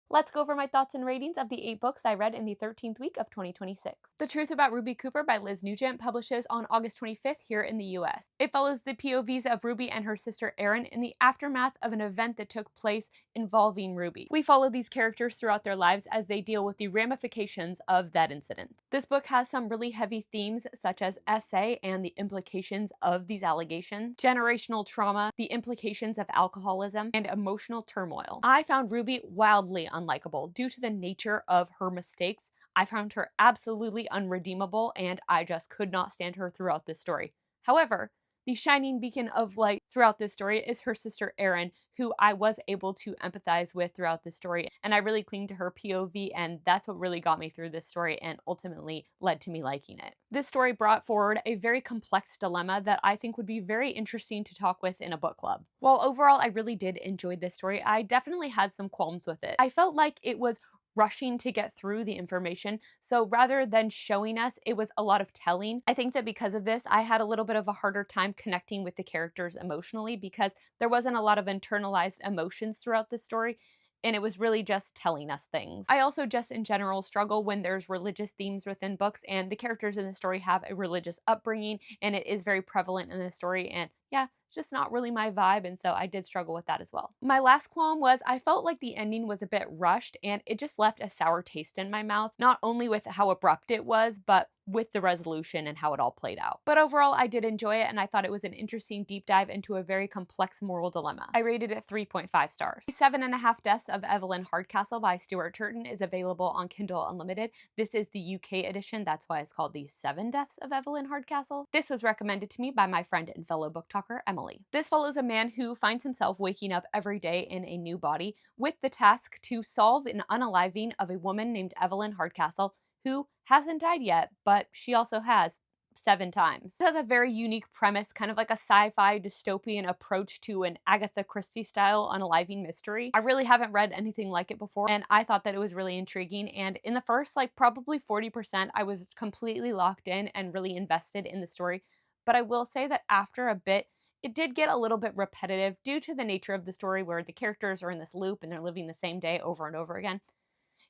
Let's go over my thoughts and ratings of the 8 books I read in the 13th week of 2026. The Truth About Ruby Cooper by Liz Nugent publishes on August 25th here in the US. It follows the POVs of Ruby and her sister Erin in the aftermath of an event that took place involving Ruby. We follow these characters throughout their lives as they deal with the ramifications of that incident. This book has some really heavy themes such as SA and the implications of these allegations, generational trauma, the implications of alcoholism, and emotional turmoil. I found Ruby wildly unlikable due to the nature of her mistakes. I found her absolutely unredeemable, and I just could not stand her throughout this story. However, the shining beacon of light throughout this story is her sister Erin, who I was able to empathize with throughout this story, and I really cling to her POV, and that's what really got me through this story and ultimately led to me liking it. This story brought forward a very complex dilemma that I think would be very interesting to talk with in a book club. While overall I really did enjoy this story, I definitely had some qualms with it. I felt like it was rushing to get through the information, so rather than showing us, it was a lot of telling. I think that because of this, I had a little bit of a harder time connecting with the characters emotionally because there wasn't a lot of internalized emotions throughout the story, and it was really just telling us things. I also just in general struggle when there's religious themes within books, and the characters in the story have a religious upbringing, and it is very prevalent in the story, and yeah, it's just not really my vibe, and so I did struggle with that as well. My last qualm was I felt like the ending was a bit rushed, and it just left a sour taste in my mouth, not only with how abrupt it was, but with the resolution and how it all played out. But overall, I did enjoy it, and I thought it was an interesting deep dive into a very complex moral dilemma. I rated it 3.5 stars. The 7.5 Deaths of Evelyn Hardcastle by Stuart Turton is available on Kindle Unlimited. This is the UK edition, that's why it's called the 7 Deaths of Evelyn Hardcastle. This was recommended to me by my friend and fellow booktalker, Emily. This follows a man who finds himself waking up every day in a new body with the task to solve an unaliving of a woman named Evelyn Hardcastle who hasn't died yet, but she also has 7 times. This has a very unique premise, kind of like a sci-fi dystopian approach to an Agatha Christie style unaliving mystery. I really haven't read anything like it before, and I thought that it was really intriguing, and in the first probably 40%, I was completely locked in and really invested in the story. But I will say that after a bit, it did get a little bit repetitive due to the nature of the story where the characters are in this loop and they're living the same day over and over again.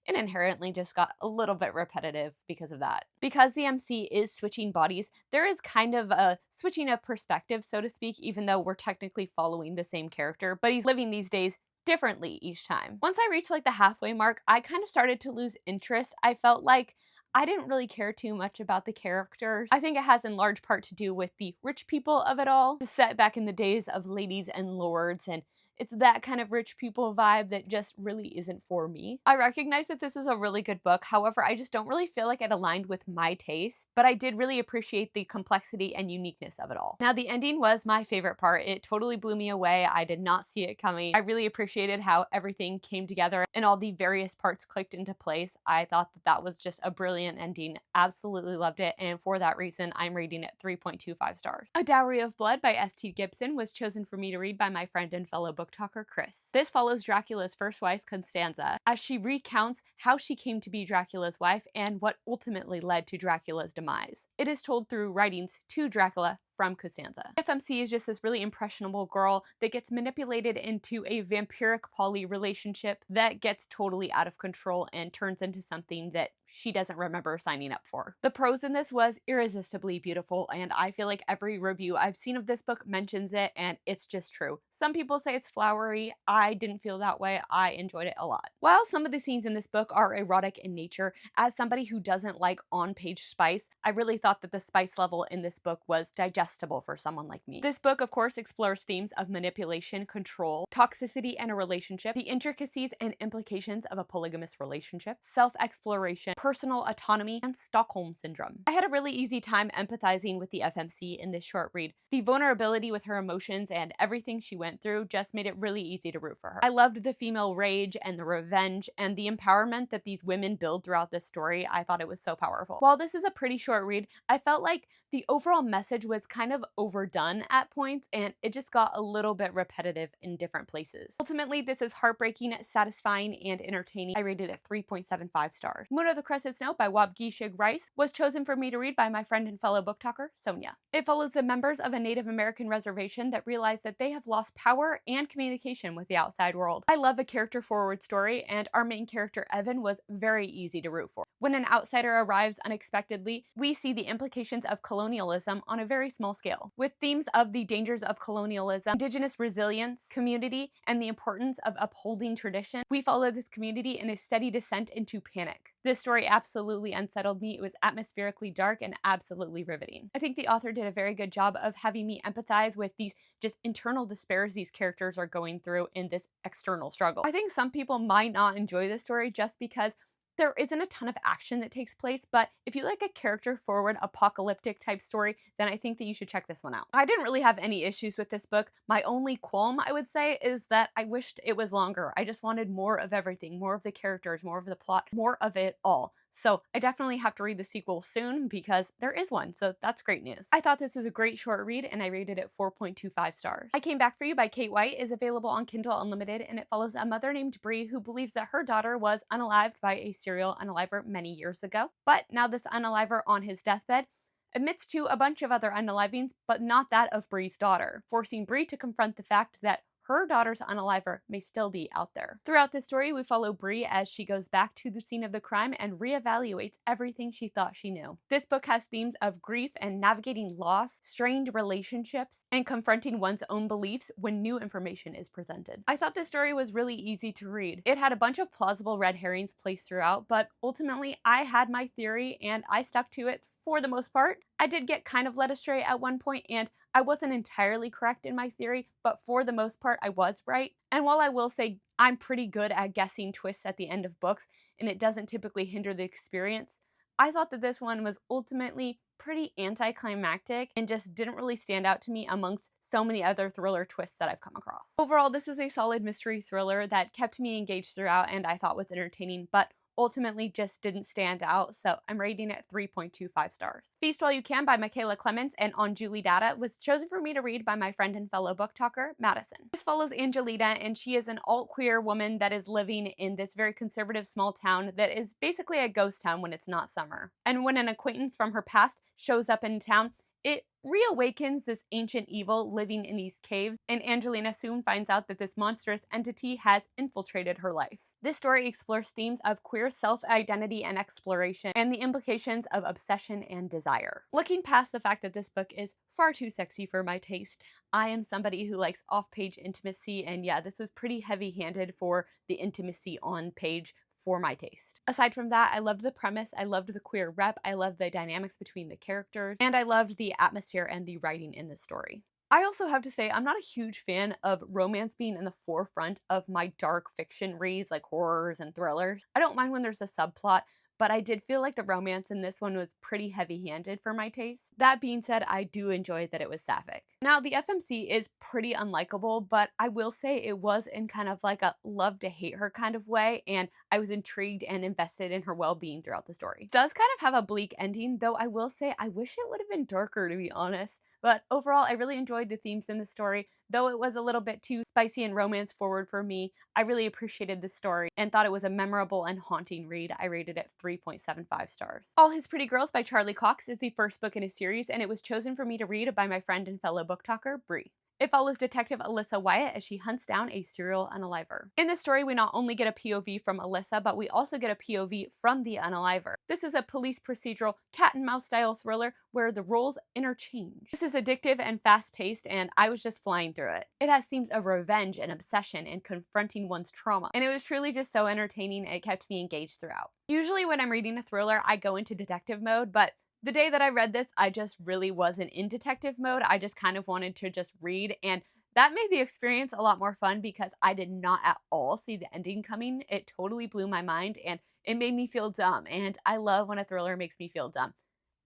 It inherently just got a little bit repetitive because of that. Because the MC is switching bodies, there is kind of a switching of perspective, so to speak, even though we're technically following the same character, but he's living these days differently each time. Once I reached the halfway mark, I kind of started to lose interest. I felt like I didn't really care too much about the characters. I think it has in large part to do with the rich people of it all. It's set back in the days of ladies and lords, and it's that kind of rich people vibe that just really isn't for me. I recognize that this is a really good book, however, I just don't really feel like it aligned with my taste, but I did really appreciate the complexity and uniqueness of it all. Now, the ending was my favorite part. It totally blew me away. I did not see it coming. I really appreciated how everything came together and all the various parts clicked into place. I thought that that was just a brilliant ending. Absolutely loved it, and for that reason, I'm rating it 3.25 stars. A Dowry of Blood by S.T. Gibson was chosen for me to read by my friend and fellow booktalker Chris. This follows Dracula's first wife, Constanza, as she recounts how she came to be Dracula's wife and what ultimately led to Dracula's demise. It is told through writings to Dracula from Constanza. FMC is just this really impressionable girl that gets manipulated into a vampiric poly relationship that gets totally out of control and turns into something that she doesn't remember signing up for. The prose in this was irresistibly beautiful, and I feel like every review I've seen of this book mentions it, and it's just true. Some people say it's flowery. I didn't feel that way. I enjoyed it a lot. While some of the scenes in this book are erotic in nature, as somebody who doesn't like on-page spice, I really thought that the spice level in this book was digestible for someone like me. This book, of course, explores themes of manipulation, control, toxicity in a relationship, the intricacies and implications of a polygamous relationship, self-exploration, personal autonomy, and Stockholm Syndrome. I had a really easy time empathizing with the FMC in this short read. The vulnerability with her emotions and everything she went through just made it really easy to root for her. I loved the female rage and the revenge and the empowerment that these women build throughout this story. I thought it was so powerful. While this is a pretty short read, I felt like the overall message was kind of overdone at points, and it just got a little bit repetitive in different places. Ultimately, this is heartbreaking, satisfying, and entertaining. I rated it 3.75 stars. Mood of the Crusted Snow by Waubgeshig was chosen for me to read by my friend and fellow booktalker, Sonia. It follows the members of a Native American reservation that realize that they have lost power and communication with the outside world. I love a character-forward story, and our main character, Evan, was very easy to root for. When an outsider arrives unexpectedly, we see the implications of colonialism on a very small scale, with themes of the dangers of colonialism, Indigenous resilience, community, and the importance of upholding tradition. We follow this community in a steady descent into panic. This story absolutely unsettled me. It was atmospherically dark and absolutely riveting. I think the author did a very good job of having me empathize with these just internal despairs these characters are going through in this external struggle. I think some people might not enjoy this story just because there isn't a ton of action that takes place, but if you like a character-forward, apocalyptic type story, then I think that you should check this one out. I didn't really have any issues with this book. My only qualm, I would say, is that I wished it was longer. I just wanted more of everything, more of the characters, more of the plot, more of it all. So I definitely have to read the sequel soon because there is one, so that's great news. I thought this was a great short read and I rated it 4.25 stars. I Came Back for You by Kate White is available on Kindle Unlimited, and it follows a mother named Bree who believes that her daughter was unalived by a serial unaliver many years ago. But now this unaliver on his deathbed admits to a bunch of other unalivings, but not that of Bree's daughter, forcing Bree to confront the fact that her daughter's unaliver may still be out there. Throughout the story, we follow Bree as she goes back to the scene of the crime and reevaluates everything she thought she knew. This book has themes of grief and navigating loss, strained relationships, and confronting one's own beliefs when new information is presented. I thought this story was really easy to read. It had a bunch of plausible red herrings placed throughout, but ultimately I had my theory and I stuck to it for the most part. I did get kind of led astray at one point, and I wasn't entirely correct in my theory, but for the most part I was right. And while I will say I'm pretty good at guessing twists at the end of books, and it doesn't typically hinder the experience, I thought that this one was ultimately pretty anticlimactic and just didn't really stand out to me amongst so many other thriller twists that I've come across. Overall, this was a solid mystery thriller that kept me engaged throughout and I thought was entertaining, but ultimately just didn't stand out, so I'm rating it 3.25 stars. Feast While You Can by Mikaelia, Clements, and Onjuli Datta was chosen for me to read by my friend and fellow booktalker, Madison. This follows Angelita, and she is an alt-queer woman that is living in this very conservative small town that is basically a ghost town when it's not summer. And when an acquaintance from her past shows up in town, it reawakens this ancient evil living in these caves, and Angelina soon finds out that this monstrous entity has infiltrated her life. This story explores themes of queer self-identity and exploration, and the implications of obsession and desire. Looking past the fact that this book is far too sexy for my taste, I am somebody who likes off-page intimacy, and yeah, this was pretty heavy-handed for the intimacy on page for my taste. Aside from that, I loved the premise, I loved the queer rep, I loved the dynamics between the characters, and I loved the atmosphere and the writing in this story. I also have to say, I'm not a huge fan of romance being in the forefront of my dark fiction reads, like horrors and thrillers. I don't mind when there's a subplot, but I did feel like the romance in this one was pretty heavy-handed for my taste. That being said, I do enjoy that it was sapphic. Now, the FMC is pretty unlikable, but I will say it was in kind of like a love to hate her kind of way, and I was intrigued and invested in her well-being throughout the story. It does kind of have a bleak ending, though I will say I wish it would have been darker, to be honest. But overall, I really enjoyed the themes in the story. Though it was a little bit too spicy and romance forward for me, I really appreciated the story and thought it was a memorable and haunting read. I rated it 3.75 stars. All His Pretty Girls by Charly Cox is the first book in a series, and it was chosen for me to read by my friend and fellow booktalker, Bree. It follows Detective Alyssa Wyatt as she hunts down a serial unaliver. In this story, we not only get a POV from Alyssa, but we also get a POV from the unaliver. This is a police procedural cat-and-mouse style thriller where the roles interchange. This is addictive and fast-paced, and I was just flying through it. It has themes of revenge and obsession and confronting one's trauma, and it was truly just so entertaining and it kept me engaged throughout. Usually when I'm reading a thriller, I go into detective mode, but the day that I read this, I just really wasn't in detective mode. I just kind of wanted to just read, and that made the experience a lot more fun because I did not at all see the ending coming. It totally blew my mind, and it made me feel dumb, and I love when a thriller makes me feel dumb.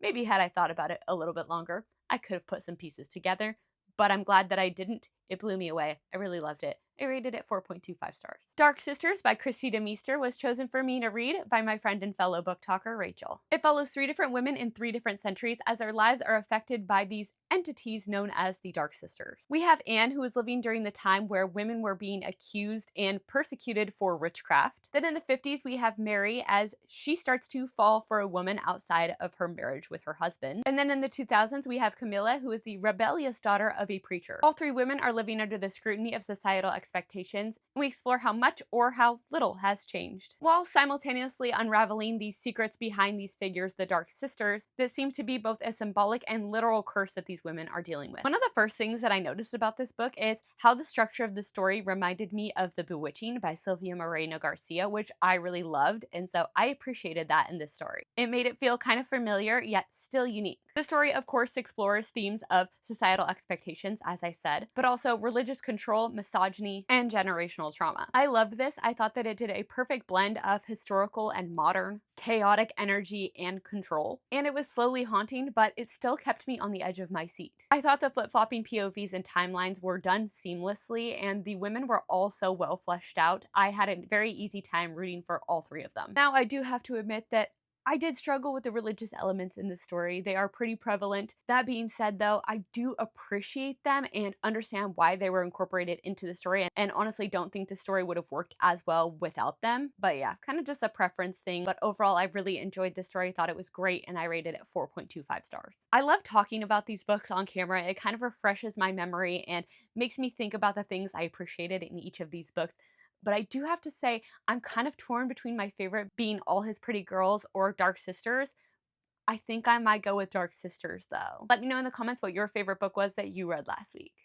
Maybe had I thought about it a little bit longer, I could have put some pieces together, but I'm glad that I didn't. It blew me away. I really loved it. I rated it 4.25 stars. Dark Sisters by Kristi DeMeester was chosen for me to read by my friend and fellow book talker Rachel. It follows 3 different women in 3 different centuries as their lives are affected by these entities known as the Dark Sisters. We have Anne, who was living during the time where women were being accused and persecuted for witchcraft. Then in the 50s, we have Mary as she starts to fall for a woman outside of her marriage with her husband. And then in the 2000s, we have Camilla, who is the rebellious daughter of a preacher. All 3 women are living under the scrutiny of societal expectations, and we explore how much or how little has changed, while simultaneously unraveling the secrets behind these figures, the Dark Sisters, that seem to be both a symbolic and literal curse that these women are dealing with. One of the first things that I noticed about this book is how the structure of the story reminded me of The Bewitching by Sylvia Moreno Garcia, which I really loved, and so I appreciated that in this story. It made it feel kind of familiar, yet still unique. The story, of course, explores themes of societal expectations, as I said, but also religious control, misogyny, and generational trauma. I loved this. I thought that it did a perfect blend of historical and modern, chaotic energy and control. And it was slowly haunting, but it still kept me on the edge of my seat. I thought the flip-flopping POVs and timelines were done seamlessly, and the women were all so well fleshed out. I had a very easy time rooting for all 3 of them. Now, I do have to admit that I did struggle with the religious elements in the story. They are pretty prevalent. That being said, though, I do appreciate them and understand why they were incorporated into the story, and honestly don't think the story would have worked as well without them. But yeah, kind of just a preference thing. But overall, I really enjoyed the story, thought it was great, and I rated it 4.25 stars. I love talking about these books on camera. It kind of refreshes my memory and makes me think about the things I appreciated in each of these books. But I do have to say, I'm kind of torn between my favorite being All His Pretty Girls or Dark Sisters. I think I might go with Dark Sisters, though. Let me know in the comments what your favorite book was that you read last week.